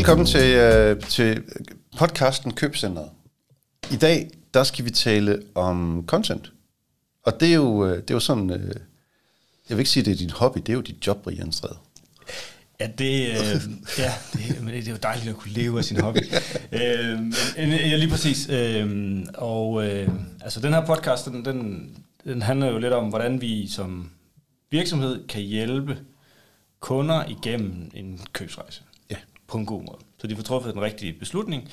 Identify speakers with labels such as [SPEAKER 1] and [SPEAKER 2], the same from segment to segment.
[SPEAKER 1] Velkommen til podcasten Købcentret. I dag, der skal vi tale om content. Og det er jo sådan, jeg vil ikke sige, at det er din hobby, det er jo dit job, Brian Stræde.
[SPEAKER 2] Ja, det er jo dejligt at kunne leve af sin hobby. Ja, lige præcis. Altså den her podcast, den handler jo lidt om, hvordan vi som virksomhed kan hjælpe kunder igennem en købsrejse. Ja. På en god måde. Så de får truffet den rigtige beslutning,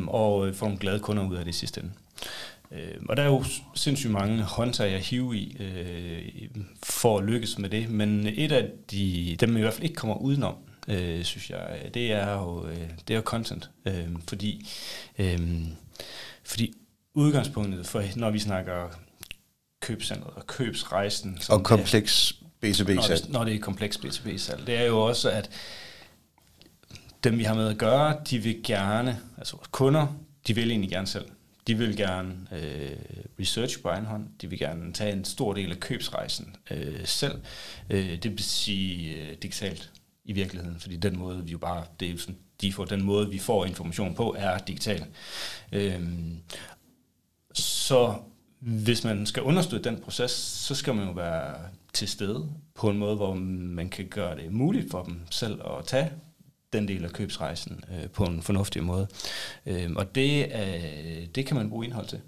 [SPEAKER 2] og får nogle glade kunder ud af det sidste ende. Og der er jo sindssygt mange håndtag at hive i, for at lykkes med det, men et af dem i hvert fald ikke kommer udenom, synes jeg, det er jo content, fordi udgangspunktet for, når vi snakker købcentret og købsrejsen,
[SPEAKER 1] og kompleks B2B-salg.
[SPEAKER 2] Når det er kompleks B2B-salg, det er jo også, at dem vi har med at gøre, de vil gerne, altså kunder, de vil egentlig gerne selv. De vil gerne research på egen hånd. De vil gerne tage en stor del af købsrejsen selv. Det vil sige digitalt i virkeligheden, fordi den måde vi jo bare, det er jo sådan, den måde vi får information på er digital. Så hvis man skal understøtte den proces, så skal man jo være til stede på en måde, hvor man kan gøre det muligt for dem selv at tage den del af købsrejsen på en fornuftig måde. Og det kan man bruge indhold til.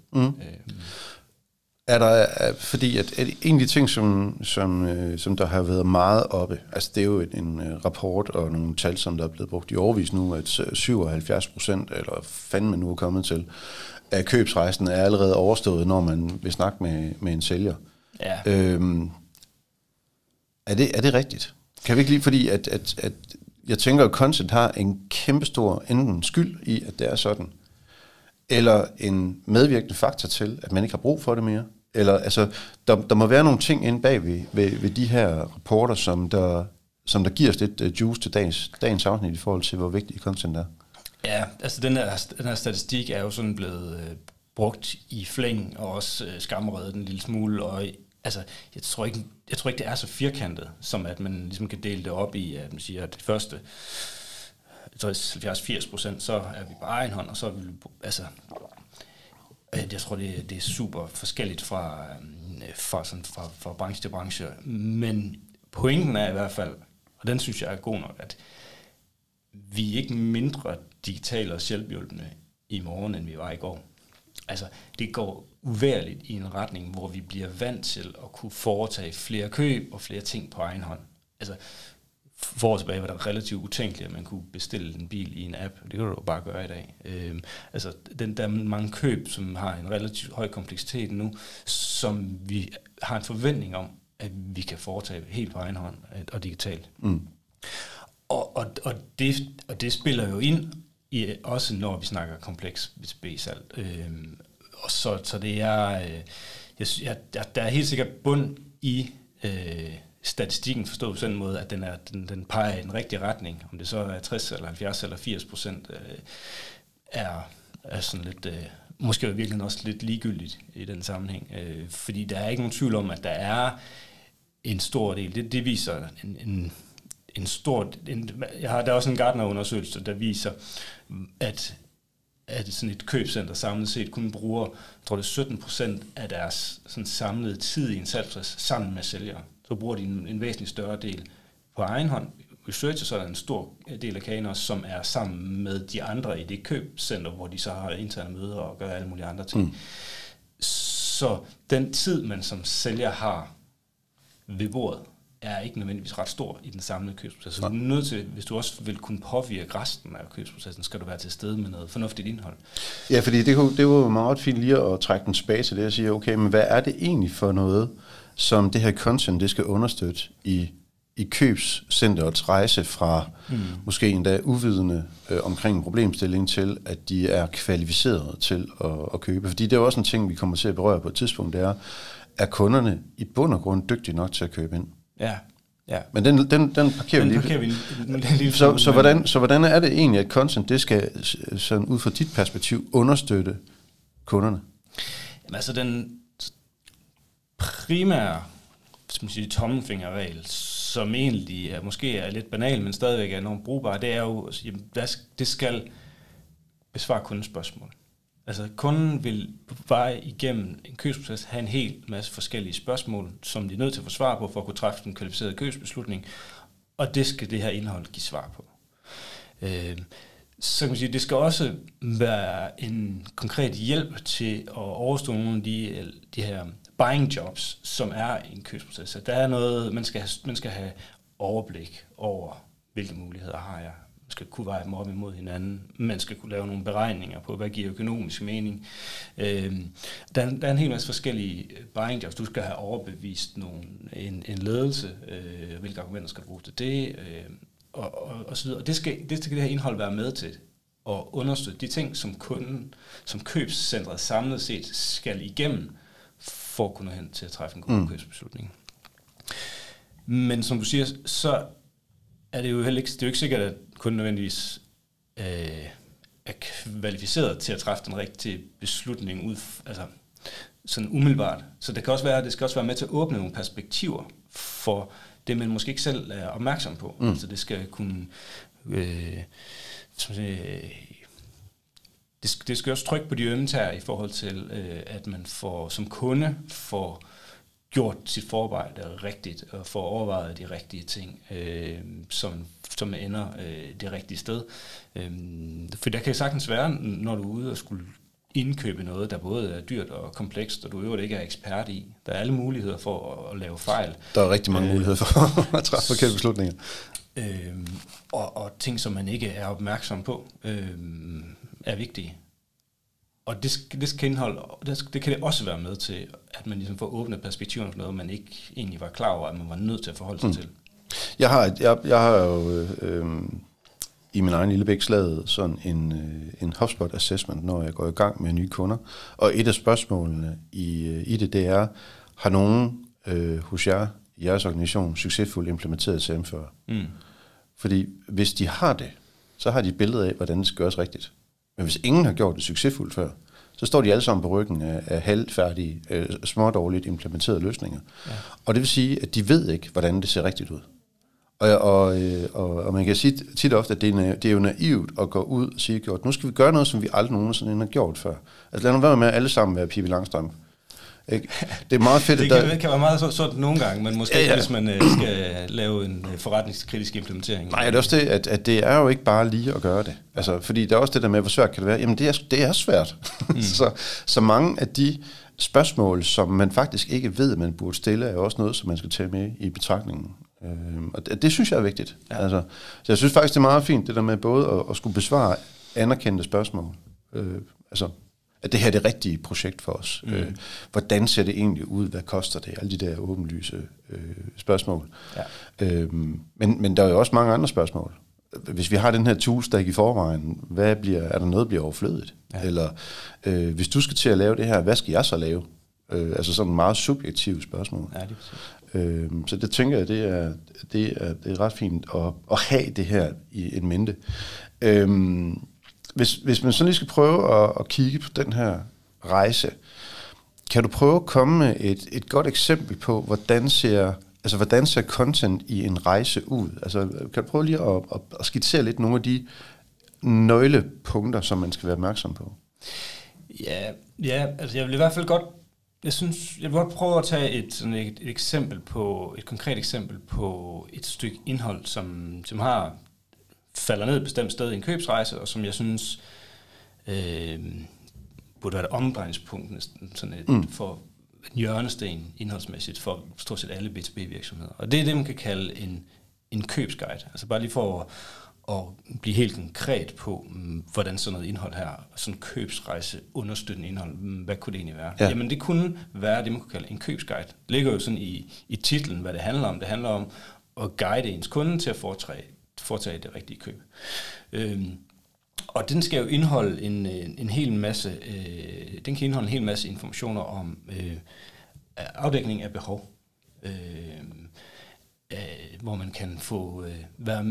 [SPEAKER 1] Er der, fordi at en af de ting, som der har været meget oppe, altså det er jo en rapport og nogle tal, som der er blevet brugt i årevis nu, at 77%, eller fanden man nu er kommet til, af købsrejsen er allerede overstået, når man vil snakke med en sælger. Ja. Er det rigtigt? Kan vi ikke lige, fordi at jeg tænker, at content har en kæmpestor enten skyld i, at det er sådan, eller en medvirkende faktor til, at man ikke har brug for det mere. Eller altså, der må være nogle ting inde bag ved de her rapporter, som der giver os lidt juice til dagens afsnit i forhold til, hvor vigtig content er.
[SPEAKER 2] Ja, altså den her statistik er jo sådan blevet brugt i flæng, og også skamredet en lille smule, og altså, jeg tror ikke, det er så firkantet, som at man ligesom kan dele det op i, at man siger, at det første 70-80%, så er vi på egen hånd, og så er vi, altså, jeg tror, det er super forskelligt fra branche til branche, men pointen er i hvert fald, og den synes jeg er god nok, at vi er ikke mindre digitale og selvhjulpende i morgen, end vi var i går. Altså, det går uværligt i en retning, hvor vi bliver vant til at kunne foretage flere køb og flere ting på egen hånd. Altså, for år tilbage var det relativt utænkeligt, at man kunne bestille en bil i en app. Det kan du jo bare gøre i dag. Altså, der er mange køb, som har en relativt høj kompleksitet nu, som vi har en forventning om, at vi kan foretage helt på egen hånd og digitalt. Og det spiller jo ind i, også når vi snakker kompleks B2B-salg. Og så det er, der er helt sikkert bund i statistikken, forstået på sådan en måde, at den peger i den rigtige retning. Om det så er 60 eller 70 eller 80%, er sådan lidt, måske virkelig også lidt ligegyldigt i den sammenhæng. Fordi der er ikke nogen tvivl om, at der er en stor del. Det viser der er også en Gartner-undersøgelse, der viser, at sådan et købcenter samlet set kun bruger, jeg tror det er 17% af deres sådan samlede tid i en salgsproces sammen med sælgere. Så bruger de en væsentlig større del på egen hånd. Researcher, så er der en stor del af kagen også, som er sammen med de andre i det købcenter, hvor de så har interne møder og gør alle mulige andre ting. Så den tid, man som sælger har ved bordet, er ikke nødvendigvis ret stor i den samlede købsproces. Så du er nødt til, hvis du også vil kunne påvirke resten af købsprocessen, skal du være til stede med noget fornuftigt indhold.
[SPEAKER 1] Ja, fordi det var meget fint lige at trække den tilbage til det og sige, okay, men hvad er det egentlig for noget, som det her content, det skal understøtte i købscenterets rejse fra måske endda uvidende omkring en problemstilling til, at de er kvalificerede til at købe. Fordi det er jo også en ting, vi kommer til at berøre på et tidspunkt, det er kunderne i bund og grund dygtige nok til at købe ind?
[SPEAKER 2] Ja.
[SPEAKER 1] Men den parkerer vi lige. Så hvordan er det egentlig, at content, det skal sådan ud fra dit perspektiv understøtte kunderne?
[SPEAKER 2] Jamen, altså den primære tommelfingerregel, som egentlig måske er lidt banal, men stadigvæk er enormt brugbar, det er jo, det skal besvare kundens spørgsmål. Altså kunden vil på vej igennem en købsproces have en hel masse forskellige spørgsmål, som de er nødt til at få svar på, for at kunne træffe en kvalificeret købsbeslutning, og det skal det her indhold give svar på. Så kan man sige, det skal også være en konkret hjælp til at overstå nogle af de her buying jobs, som er i en købsproces. Så der er noget, man skal have overblik over, hvilke muligheder har jeg. Man skal kunne veje dem op imod hinanden. Man skal kunne lave nogle beregninger på, hvad giver økonomisk mening. Der er en hel masse forskellige buying jobs. Du skal have overbevist en ledelse, hvilke argumenter skal du bruge til det, og så videre. Og det skal det her indhold være med til at understøtte de ting, som kunden, som købscentret samlet set skal igennem, for at kunne nå hen til at træffe en god købsbeslutning. Men som du siger, så er det jo heller ikke, det er jo ikke sikkert, at kunden nødvendigvis er kvalificeret til at træffe den rigtige beslutning ud, altså sådan umiddelbart. Så det skal også være med til at åbne nogle perspektiver for det, man måske ikke selv er opmærksom på. Altså det skal kunne det skal også trykke på de ømme tæer i forhold til, at man som kunde får gjort sit forarbejde rigtigt, og får overvejet de rigtige ting, som ender det rigtige sted. For der kan sagtens være, når du er ude og skulle indkøbe noget, der både er dyrt og komplekst, og du øvrigt ikke er ekspert i. Der er alle muligheder for at lave fejl.
[SPEAKER 1] Der er rigtig mange muligheder for at træffe forkerte beslutninger.
[SPEAKER 2] Og ting, som man ikke er opmærksom på, er vigtige. Og det kan det også være med til, at man ligesom får åbnet perspektiver for noget, man ikke egentlig var klar over, at man var nødt til at forholde sig til.
[SPEAKER 1] Jeg har jo i min egen lille bæk lavet sådan en HubSpot assessment, når jeg går i gang med nye kunder. Og et af spørgsmålene i det er, har nogen hos jer, i jeres organisation, succesfuldt implementeret CRM før? Fordi hvis de har det, så har de et billede af, hvordan det skal gøres rigtigt. Men hvis ingen har gjort det succesfuldt før, så står de alle sammen på ryggen af halvfærdige, smådårligt implementerede løsninger. Ja. Og det vil sige, at de ved ikke, hvordan det ser rigtigt ud. Og man kan sige tit og ofte, at det er jo naivt at gå ud og sige, at nu skal vi gøre noget, som vi aldrig nogensinde har gjort før. Altså lad nu være med at alle sammen være Pippi Langstrømpe. Ikke? Det er meget fedt.
[SPEAKER 2] Det kan være meget sådan nogle gange, men måske ja. Hvis man skal lave en forretningskritisk implementering.
[SPEAKER 1] Nej, det er også det, at det er jo ikke bare lige at gøre det. Altså, fordi der er også det der med, hvor svært kan det være. Jamen, det er svært. Så mange af de spørgsmål, som man faktisk ikke ved, man burde stille, er jo også noget, som man skal tage med i betragtningen. Og det synes jeg er vigtigt. Ja. Altså, så jeg synes faktisk, det er meget fint, det der med både at skulle besvare anerkendte spørgsmål. Altså, at det her er det rigtige projekt for os. Hvordan ser det egentlig ud? Hvad koster det? Alle de der åbenlyse spørgsmål. Ja. Men der er jo også mange andre spørgsmål. Hvis vi har den her toolstack i forvejen, er der noget, der bliver overflødigt? Ja. Eller hvis du skal til at lave det her, hvad skal jeg så lave? Altså sådan meget subjektive spørgsmål. Ja, så det tænker jeg, det er ret fint at have det her i en mente. Hvis man sådan lige skal prøve at kigge på den her rejse, kan du prøve at komme med et godt eksempel på, hvordan ser content i en rejse ud? Altså, kan du prøve lige at skitsere lidt nogle af de nøglepunkter, som man skal være opmærksom på?
[SPEAKER 2] Ja, altså jeg vil i hvert fald godt, jeg vil godt prøve at tage et eksempel på, et konkret eksempel på et stykke indhold, som falder ned et bestemt sted i en købsrejse, og som jeg synes burde være et omdrejningspunkt for en hjørnesten indholdsmæssigt for stort set alle B2B-virksomheder. Og det er det, man kan kalde en købsguide. Altså bare lige for at blive helt konkret på, hvordan sådan noget indhold her, sådan købsrejse understøttende indhold, hvad kunne det egentlig være? Ja. Jamen det kunne være det, man kunne kalde en købsguide. Det ligger jo sådan i titlen, hvad det handler om. Det handler om at guide ens kunde til at foretage det rigtige køb. Og den skal jo indeholde en hel masse, den kan indeholde en hel masse informationer om afdækning af behov. hvor man kan få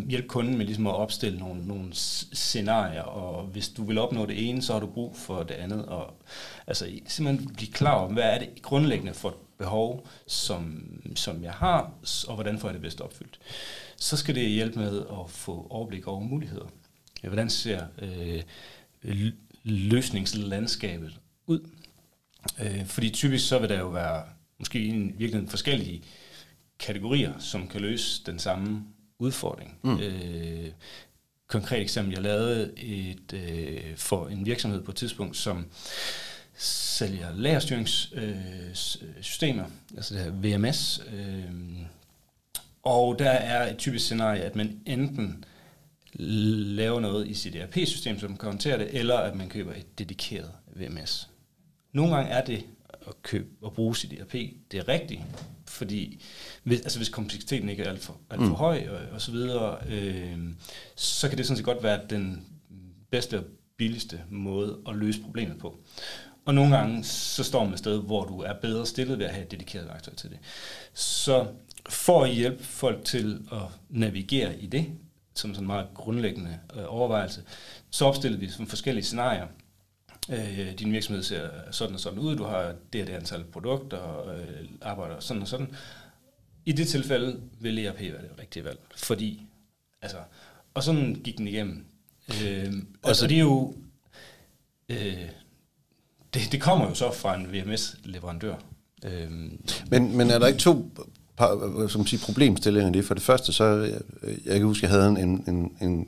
[SPEAKER 2] hjælpe kunden med ligesom at opstille nogle scenarier, og hvis du vil opnå det ene, så har du brug for det andet, og altså simpelthen blive klar over, hvad er det grundlæggende for et behov, som jeg har, og hvordan får jeg det bedst opfyldt. Så skal det hjælpe med at få overblik over muligheder. Hvordan ser løsningslandskabet ud? Fordi typisk så vil der jo være måske virkelig forskellige kategorier, som kan løse den samme udfordring. Konkret eksempel, jeg lavede for en virksomhed på et tidspunkt, som sælger lagerstyringssystemer, altså det her VMS, og der er et typisk scenarie, at man enten laver noget i sit ERP-system, som kan håndtere det, eller at man køber et dedikeret VMS. Nogle gange er det at købe og bruge sit ERP, det er rigtigt, fordi hvis kompleksiteten ikke er alt for høj og så videre, så kan det sådan set godt være den bedste og billigste måde at løse problemet på. Og nogle gange så står man et sted, hvor du er bedre stillet ved at have et dedikeret værktøj til det. Så for at hjælpe folk til at navigere i det, som sådan en meget grundlæggende overvejelse, så opstiller vi som forskellige scenarier. Din virksomhed ser sådan og sådan ud, du har det antal produkter, og arbejder sådan og sådan. I det tilfælde vil ERP være det rigtige valg, fordi, altså, og sådan gik den igennem. Altså det er jo, det kommer jo så fra en VMS-leverandør.
[SPEAKER 1] Men er der ikke to problemstillinger i det? For det første, så jeg kan huske, jeg havde en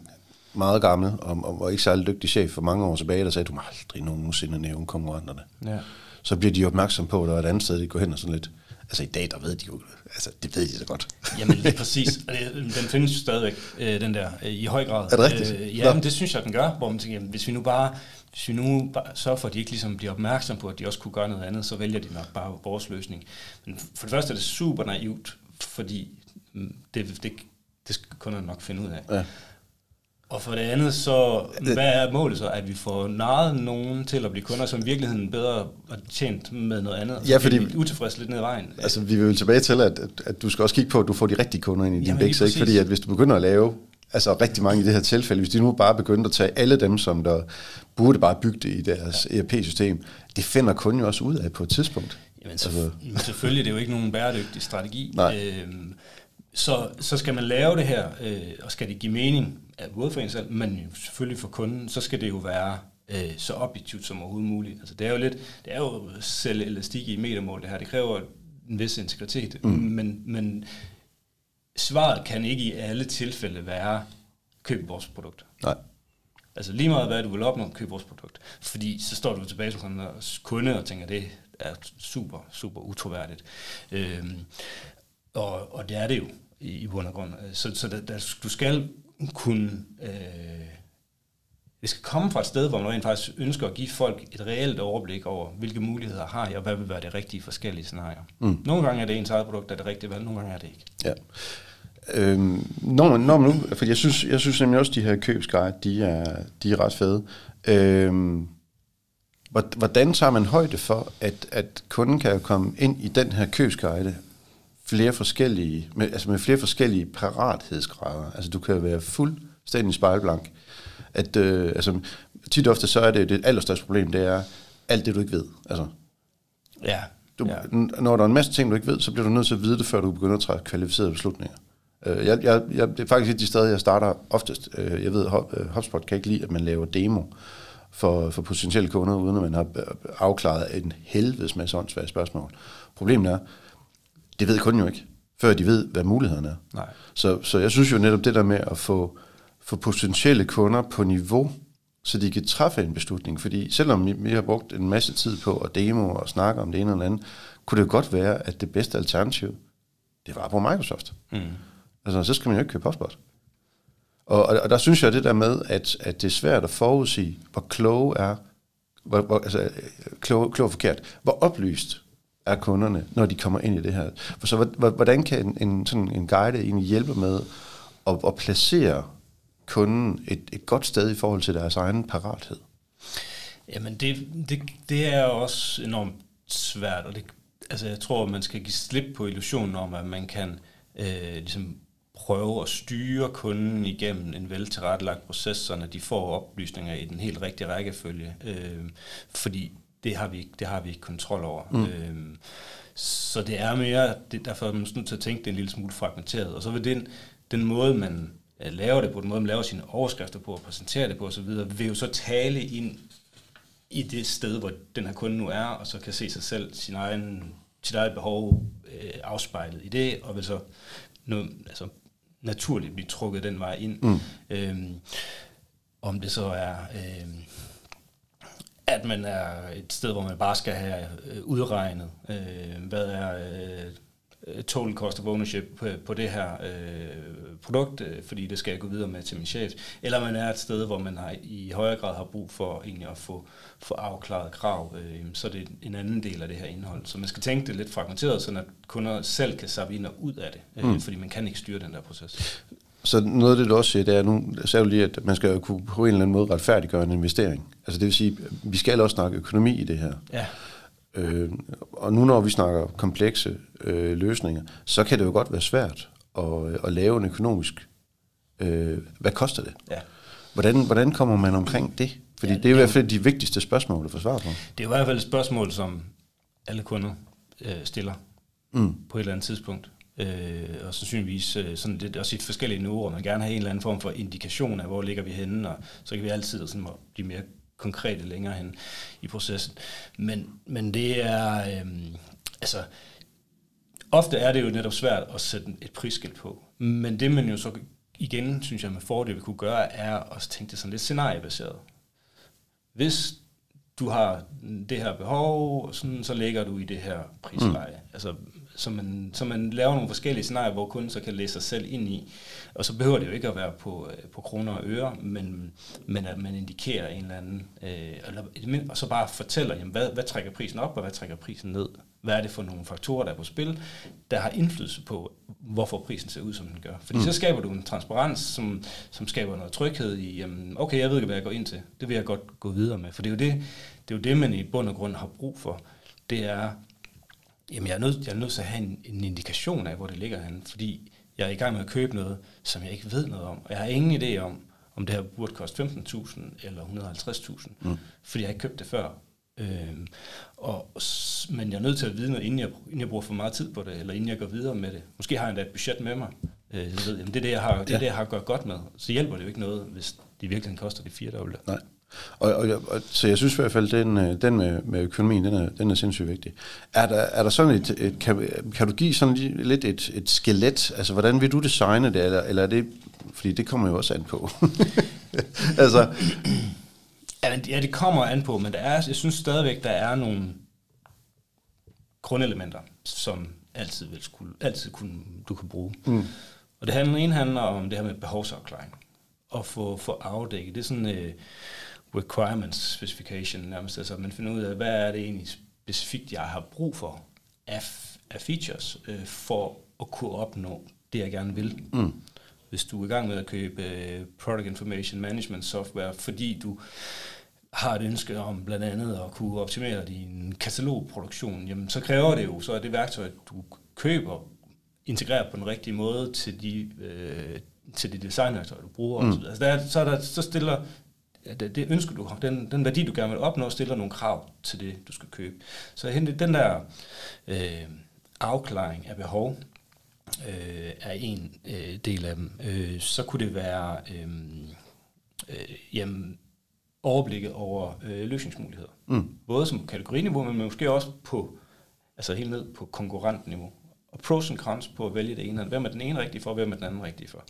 [SPEAKER 1] meget gammel og ikke særlig dygtig chef for mange år tilbage, der sagde, du må aldrig nogensinde nævne konkurrenterne. Ja. Så bliver de opmærksom på, at der er et andet sted, de går hen og sådan lidt. Altså i dag, der ved de jo, altså det ved de så godt.
[SPEAKER 2] Jamen lige præcis. Den findes jo stadigvæk, den der, i høj grad.
[SPEAKER 1] Er det rigtigt?
[SPEAKER 2] Ja, men det synes jeg, den gør, hvor man tænker, jamen, hvis vi nu bare sørger for, at de ikke ligesom bliver opmærksom på, at de også kunne gøre noget andet, så vælger de nok bare vores løsning. Men for det første er det super naivt, fordi det skal kunderne nok finde ud af. Ja. Og for det andet, så hvad er målet så? At vi får narret nogen til at blive kunder, som i virkeligheden bedre er tjent med noget andet?
[SPEAKER 1] Ja, fordi
[SPEAKER 2] vi utilfredse lidt ned ad vejen.
[SPEAKER 1] Altså, vi vil tilbage til, at du skal også kigge på, at du får de rigtige kunder ind i din bæks, ikke? Fordi at hvis du begynder at lave rigtig mange i det her tilfælde, hvis de nu bare begynder at tage alle dem, som der burde bare bygge det i deres ERP-system, det finder kunden jo også ud af på et tidspunkt.
[SPEAKER 2] Jamen, selvfølgelig, det er jo ikke nogen bæredygtig strategi. Så skal man lave det her, og skal det give mening, både for en selv, men selvfølgelig for kunden, så skal det jo være så objektivt som overhovedet muligt. Altså det er jo selv elastik i metermål det her, det kræver en vis integritet, men svaret kan ikke i alle tilfælde være, køb vores produkt.
[SPEAKER 1] Nej. Altså
[SPEAKER 2] lige meget hvad du vil opnå, køb vores produkt. Fordi så står du tilbage som kunde og tænker, det er super, super utroværdigt. Og det er det jo i bund og grund. Så du skal kunne... det skal komme fra et sted, hvor man rent faktisk ønsker at give folk et reelt overblik over, hvilke muligheder har jeg, og hvad vil være det rigtige forskellige scenarier. Nogle gange er det ens eget produkt, der er det rigtige valg, nogle gange er det ikke.
[SPEAKER 1] Ja. Når man nu, for jeg synes nemlig også, at de her købsguide, de er ret fede. Hvordan tager man højde for, at kunden kan komme ind i den her købsguide med flere forskellige parathedsgrader? Altså du kan være fuldstændig spejlblank. Tit ofte så er det allerstørste problem, det er alt det, du ikke ved. Altså, når der er en masse ting, du ikke ved, så bliver du nødt til at vide det, før du begynder at træffe kvalificerede beslutninger. Det er faktisk et af de steder, jeg starter oftest. Jeg ved, HubSpot kan ikke lide, at man laver demo for potentielle kunder, uden at man har afklaret en helvedes masse åndssvage spørgsmål. Problemet er, det ved kunden jo ikke, før de ved, hvad mulighederne er.
[SPEAKER 2] Nej.
[SPEAKER 1] Så jeg synes jo netop det der med at få potentielle kunder på niveau, så de kan træffe en beslutning. Fordi selvom vi har brugt en masse tid på at demo og snakke om det ene eller andet, kunne det jo godt være, at det bedste alternativ, det var på Microsoft. Altså, så skal man jo ikke købe HubSpot. Og der synes jeg det der med, at det er svært at forudsige, hvor kloge er, klog forkert, hvor oplyst er kunderne, når de kommer ind i det her. For så hvordan kan en guide egentlig hjælpe med at placere kunden et godt sted i forhold til deres egen parathed?
[SPEAKER 2] Jamen det er også enormt svært, og jeg tror, man skal give slip på illusionen om, at man kan ligesom prøve at styre kunden igennem en veltilrettelagt proces, så de får oplysninger i den helt rigtige rækkefølge, fordi det har vi ikke kontrol over. Så det er mere, derfor er man nødt til at tænke det en lille smule fragmenteret, og så vil den måde, man laver det på, den måde, man laver sine overskrifter på og præsenterer det på osv., vil jo så tale ind i det sted, hvor den her kunde nu er, og så kan se sig selv, sit eget behov afspejlet i det, og vil så naturligt blive trukket den vej ind. Om det så er, at man er et sted, hvor man bare skal have udregnet, hvad er total cost of ownership på det her produkt, fordi det skal jeg gå videre med til min chef, eller man er et sted, hvor man i højere grad har brug for egentlig at få afklaret krav, så det er en anden del af det her indhold. Så man skal tænke det lidt fragmenteret, så at kunder selv kan sappe ind og ud af det, fordi man kan ikke styre den der proces.
[SPEAKER 1] Så noget af det, du også siger, det er nu, sagde du lige, at man skal kunne på en eller anden måde retfærdiggøre en investering. Altså det vil sige, vi skal også snakke økonomi i det her.
[SPEAKER 2] Ja.
[SPEAKER 1] Og nu når vi snakker komplekse løsninger, så kan det jo godt være svært at lave en økonomisk. Hvad koster det?
[SPEAKER 2] Ja.
[SPEAKER 1] Hvordan kommer man omkring det? Fordi det er i hvert fald de vigtigste spørgsmål at få svar på.
[SPEAKER 2] Det er i hvert fald et spørgsmål, som alle kunder stiller på et eller andet tidspunkt. Og sandsynligvis sådan lidt også i et forskellige niveauer. Man gerne have en eller anden form for indikation af, hvor ligger vi henne, og så kan vi altid sådan blive mere konkrete længere hen i processen. Men det er, ofte er det jo netop svært at sætte et prisskilt på. Men det man jo så igen, synes jeg med fordel vi kunne gøre, er at tænke det sådan lidt scenariebaseret. Hvis du har det her behov, så ligger du i det her prisleje. Altså, så man laver nogle forskellige scenarier, hvor kunden så kan læse sig selv ind i. Og så behøver det jo ikke at være på kroner og øre, men at man indikerer en eller anden, og så bare fortæller, jamen, hvad trækker prisen op, og hvad trækker prisen ned? Hvad er det for nogle faktorer, der er på spil, der har indflydelse på, hvorfor prisen ser ud, som den gør? Fordi så skaber du en transparens, som skaber noget tryghed i, jamen, okay, jeg ved ikke, hvad jeg går ind til. Det vil jeg godt gå videre med. For det er jo det, man i bund og grund har brug for. Det er, jamen, jeg er nødt til at have en indikation af, hvor det ligger henne. Fordi jeg er i gang med at købe noget, som jeg ikke ved noget om. Og jeg har ingen idé om det her burde koste 15.000 eller 150.000. Fordi jeg har ikke købt det før. Men jeg er nødt til at vide noget, inden jeg bruger for meget tid på det, eller inden jeg går videre med det. Måske har jeg endda et budget med mig. Jeg ved, jamen, det er det, jeg har gjort godt med. Så hjælper det jo ikke noget, hvis det virkelig koster de 4 dobbelt.
[SPEAKER 1] Nej. Så jeg synes i hvert fald, den med økonomien, den er sindssygt vigtig. Er der sådan kan du give sådan lidt et skelet? Altså, hvordan vil du designe det, eller er det, fordi det kommer jo også an på. Altså.
[SPEAKER 2] Ja, det kommer an på, men jeg synes stadigvæk, der er nogle grundelementer, som du kan bruge. Og det ene handler om det her med behovsafklaring, og få afdækket. Det er sådan requirements specification nærmest, altså man finder ud af, hvad er det egentlig specifikt, jeg har brug for af features, for at kunne opnå det, jeg gerne vil. Hvis du er i gang med at købe Product Information Management software, fordi du har et ønske om blandt andet at kunne optimere din katalogproduktion, jamen så kræver det jo, så er det værktøj, du køber, integreret på den rigtige måde til de designværktøjer, du bruger. Så stiller det ønsker du har, den værdi, du gerne vil opnå, stiller nogle krav til det, du skal købe. Så den der afklaring af behov er en del af dem. Så kunne det være overblikket over løsningsmuligheder. Både som kategoriniveau, men måske også på, altså helt ned på konkurrentniveau. Og pros and cons på at vælge det ene. Hvem er den ene rigtige for, og hvem er den anden rigtige for?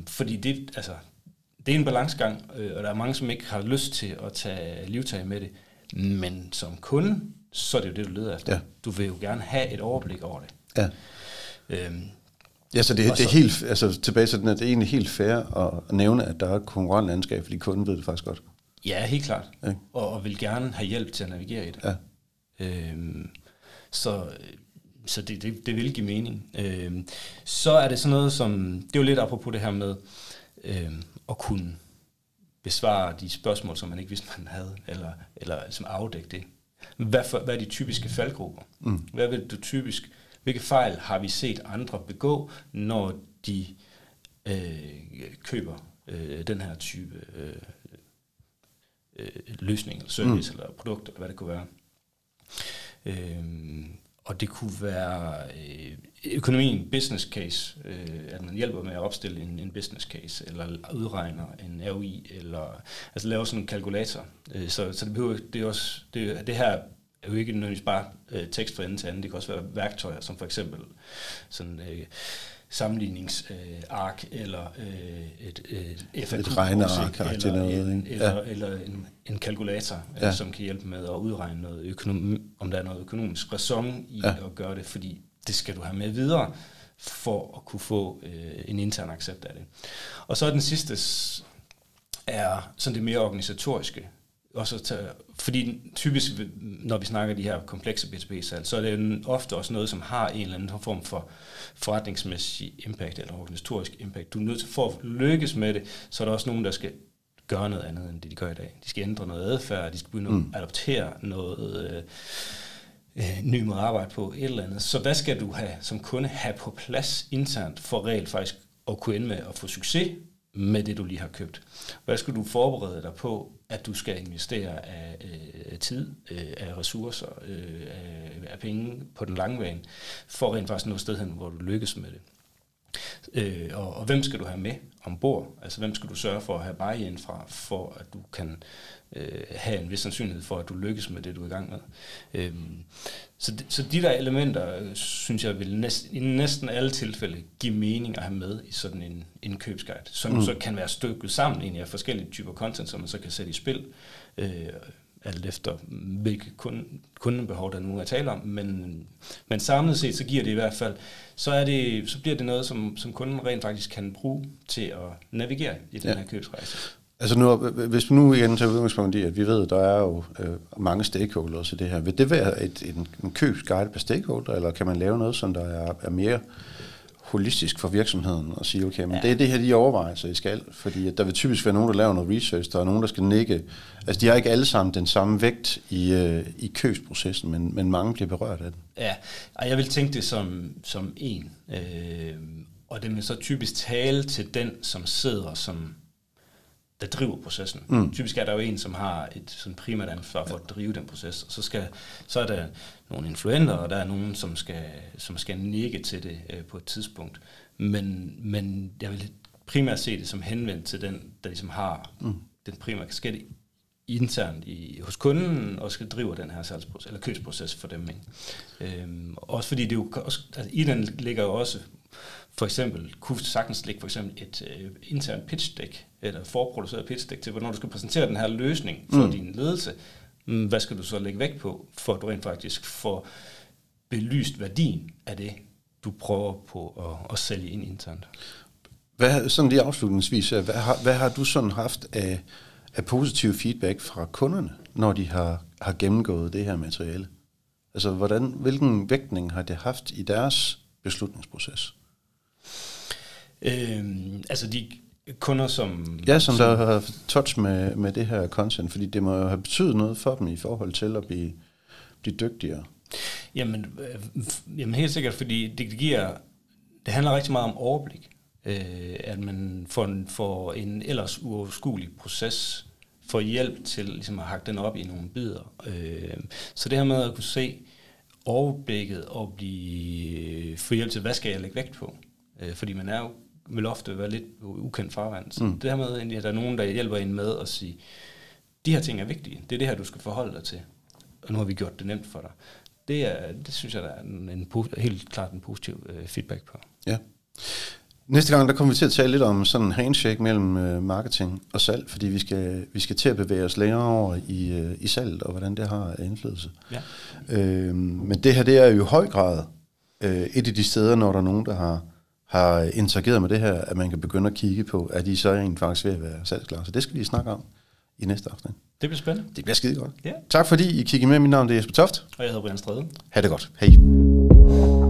[SPEAKER 2] Fordi det er en balancegang, og der er mange, som ikke har lyst til at tage livtag med det. Men som kunde, så er det jo det, du leder efter. Ja. Du vil jo gerne have et overblik over det.
[SPEAKER 1] Ja. Ja, så det er helt, altså tilbage til den, at det er egentlig helt fair at nævne, at der er et konkurrentlandskab, fordi kunden ved det faktisk godt.
[SPEAKER 2] Ja, helt klart. Ja. Og vil gerne have hjælp til at navigere i det.
[SPEAKER 1] Ja.
[SPEAKER 2] Så det vil give mening. Så er det sådan noget som, det er jo lidt apropos det her med at kunne besvare de spørgsmål, som man ikke vidste, man havde, eller som afdække det. Hvad er de typiske faldgrupper? Hvad vil du typisk Hvilke fejl har vi set andre begå, når de køber den her type løsning, eller service, eller produkt, eller hvad det kunne være. Og det kunne være økonomien, business case, at man hjælper med at opstille en business case, eller udregner en ROI, eller altså laver sådan en kalkulator. Så det behøver, det her er jo ikke nødvendigvis bare tekst fra ende til anden, det kan også være værktøjer, som for eksempel sådan sammenligningsark, eller
[SPEAKER 1] et regneark,
[SPEAKER 2] eller en kalkulator, som kan hjælpe med at udregne noget om der er noget økonomisk ræson i at gøre det, fordi det skal du have med videre, for at kunne få en intern accept af det. Og så den sidste er sådan det mere organisatoriske. Fordi typisk, når vi snakker de her komplekse B2B-salg, så er det jo ofte også noget, som har en eller anden form for forretningsmæssig impact eller organisatorisk impact. Du er nødt til, for at lykkes med det, så er der også nogen, der skal gøre noget andet, end det de gør i dag. De skal ændre noget adfærd, de skal begynde at adoptere noget ny måde at arbejde på, et eller andet. Så hvad skal du som kunde have på plads internt, for reelt faktisk at kunne ende med at få succes med det, du lige har købt? Hvad skal du forberede dig på, at du skal investere af tid, af ressourcer, af penge på den lange bane, for rent faktisk noget sted hen, hvor du lykkes med det? Og hvem skal du have med ombord? Altså hvem skal du sørge for at have buy-in fra, for at du kan have en vis sandsynlighed for, at du lykkes med det, du er i gang med? Så de der elementer, synes jeg, vil i næsten alle tilfælde give mening at have med i sådan en købsguide, som så kan være stykket sammen egentlig af forskellige typer content, som man så kan sætte i spil, alt efter hvilke kundebehov der nu er tale om, men samlet set, så giver det i hvert fald, så bliver det noget, som kunden rent faktisk kan bruge til at navigere i den her købsrejse.
[SPEAKER 1] Altså nu, hvis vi nu igen tager udgangspunkt i, at vi ved, at der er jo mange stakeholders i det her, vil det være en købsguide per stakeholder, eller kan man lave noget, som der er mere holistisk for virksomheden, og sige, okay, men det er det her, de overvejelser, I skal, fordi at der vil typisk være nogen, der laver noget research, der er nogen, der skal nikke. Altså, de har ikke alle sammen den samme vægt i købsprocessen, men mange bliver berørt af den.
[SPEAKER 2] Ja, og jeg vil tænke det som en, og det vil så typisk tale til den, som sidder der driver processen. Typisk er der jo en, som har et sådan primært ansvar for at drive den proces, og så er der nogle influenter, og der er nogen, som skal nikke til det på et tidspunkt. Men jeg vil primært se det som henvendt til den, der ligesom har den primære kasket internt hos kunden, og skal drive den her salgsproces, eller købsproces for dem. Også fordi det jo også, altså, i den ligger jo også for eksempel, kunne sagtens ligge for eksempel et internt pitch deck, eller forproduceret pitch deck til, hvornår du skal præsentere den her løsning for din ledelse. Hvad skal du så lægge vægt på, for at du rent faktisk får belyst værdien af det, du prøver på at sælge ind internt?
[SPEAKER 1] Sådan lige afslutningsvis, hvad har du sådan haft af positiv feedback fra kunderne, når de har gennemgået det her materiale? Altså, hvilken vægtning har det haft i deres beslutningsproces?
[SPEAKER 2] Altså de kunder, som
[SPEAKER 1] der har touch med det her content, fordi det må jo have betydet noget for dem i forhold til at blive dygtigere.
[SPEAKER 2] Jamen helt sikkert, fordi det handler rigtig meget om overblik, at man får en ellers uoverskuelig proces, får hjælp til ligesom at hakke den op i nogle bidder. Så det her med at kunne se overblikket og få hjælp til, hvad skal jeg lægge vægt på? Fordi man vil ofte være lidt ukendt farvand. Så det her med, at der er nogen, der hjælper en med at sige, de her ting er vigtige. Det er det her, du skal forholde dig til. Og nu har vi gjort det nemt for dig. Det synes jeg, der er helt klart en positiv feedback på.
[SPEAKER 1] Ja. Næste gang, der kommer vi til at tale lidt om sådan en handshake mellem marketing og salg, fordi vi skal til at bevæge os længere over i salget, og hvordan det har indflydelse. Ja. Men det her, det er jo i høj grad et af de steder, når der er nogen, der har interageret med det her, at man kan begynde at kigge på, at de så egentlig faktisk ved at være salgsklar. Så det skal vi snakke om i næste afsnit.
[SPEAKER 2] Det bliver spændende.
[SPEAKER 1] Det bliver skide godt. Ja. Tak fordi I kiggede med. Mit navn er Jesper Toft.
[SPEAKER 2] Og jeg hedder Brian Strede.
[SPEAKER 1] Ha' det godt. Hej.